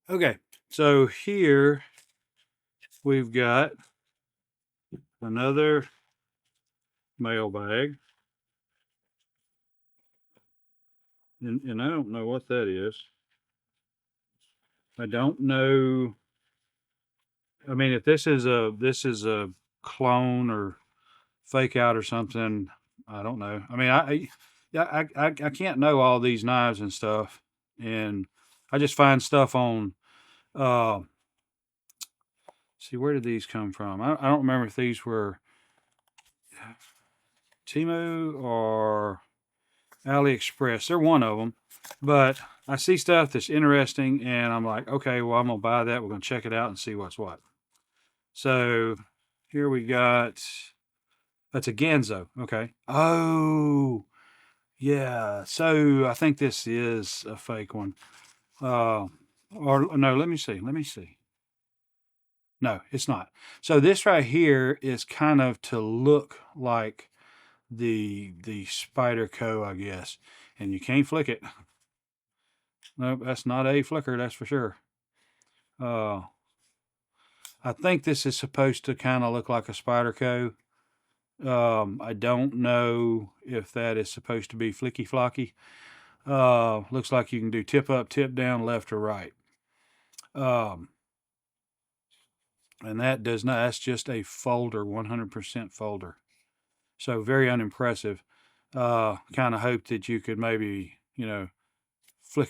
Okay, so here we've got another mail bag, and I don't know what that is. I don't know. I mean, if this is a clone or fake out or something, I don't know. I mean, yeah, I can't know all these knives and stuff, and I just find stuff on. Uh, see, where did these come from? I don't remember if these were Timu or AliExpress. They're one of them, but I see stuff that's interesting, and I'm like, okay, well, I'm gonna buy that. We're gonna check it out and see what's what. So here we got. That's a Ganzo. Okay. Oh, yeah. So I think this is a fake one. Uh, or no, let me see. Let me see. No, it's not. So this right here is kind of to look like the SpyderCo, I guess. And you can't flick it. No, that's not a flicker, that's for sure. Uh, I think this is supposed to kind of look like a SpyderCo. I don't know if that is supposed to be flicky flocky. Looks like you can do tip up, tip down, left or right. Um, and that does not, that's just a folder, 100% folder. So very unimpressive. Kind of hope that you could maybe, flick,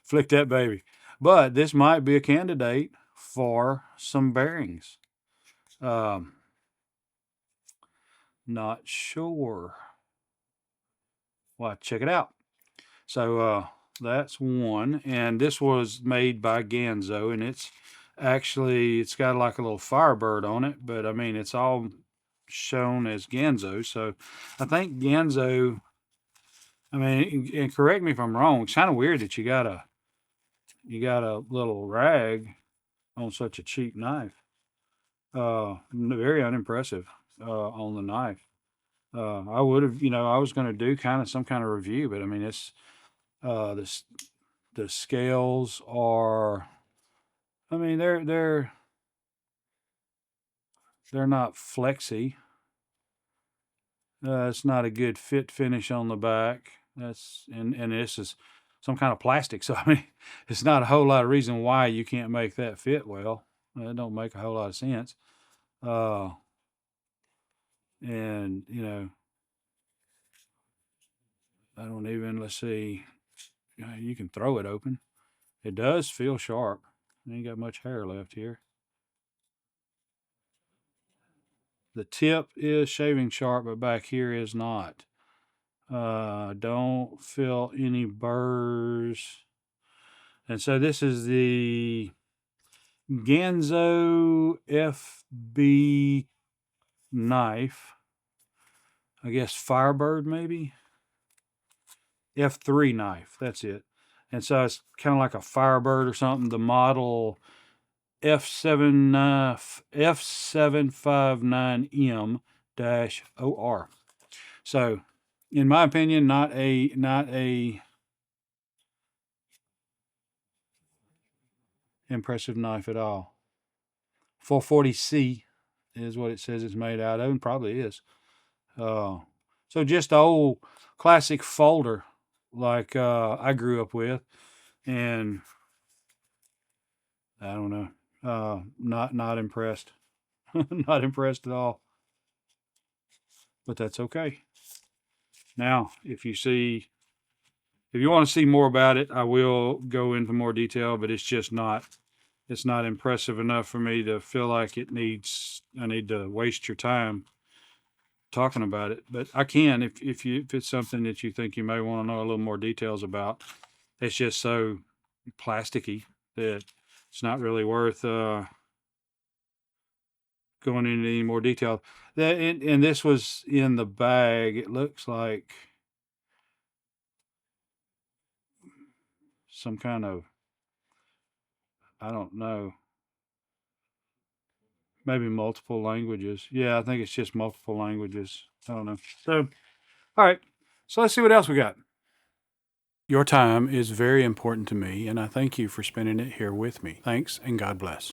flick that baby. But this might be a candidate for some bearings. Um, not sure. Well, check it out. So that's one, and this was made by Ganzo, and it's got like a little Firebird on it, but I mean it's all shown as Ganzo. So I think Ganzo. I mean, and correct me if I'm wrong. It's kind of weird that you got a little rag on such a cheap knife. Very unimpressive on the knife. I would have, I was going to do kind of some kind of review, but I mean, this the scales are. I mean, they're not flexy. It's not a good fit finish on the back. And this is some kind of plastic. So I mean, it's not a whole lot of reason why you can't make that fit well. It don't make a whole lot of sense. Uh, and I don't even. Let's see. You can throw it open. It does feel sharp. Ain't got much hair left here. The tip is shaving sharp, but back here is not. Don't feel any burrs. And so this is the Ganzo FB knife. I guess Firebird maybe? F3 knife. That's it. And so it's kind of like a Firebird or something. The model F759M-OR. So, in my opinion, not a impressive knife at all. 440C is what it says it's made out of, and probably is. So just the old classic folder like I grew up with, and I don't know, not impressed, not impressed at all. But that's okay. Now, if you want to see more about it, I will go into more detail, but it's not impressive enough for me to feel like I need to waste your time talking about it. But I can if it's something that you think you may want to know a little more details about. It's just so plasticky that it's not really worth going into any more detail. And this was in the bag. It looks like some kind of, I don't know, maybe multiple languages. Yeah, I think it's just multiple languages. I don't know. So, all right. So let's see what else we got. Your time is very important to me, and I thank you for spending it here with me. Thanks, and God bless.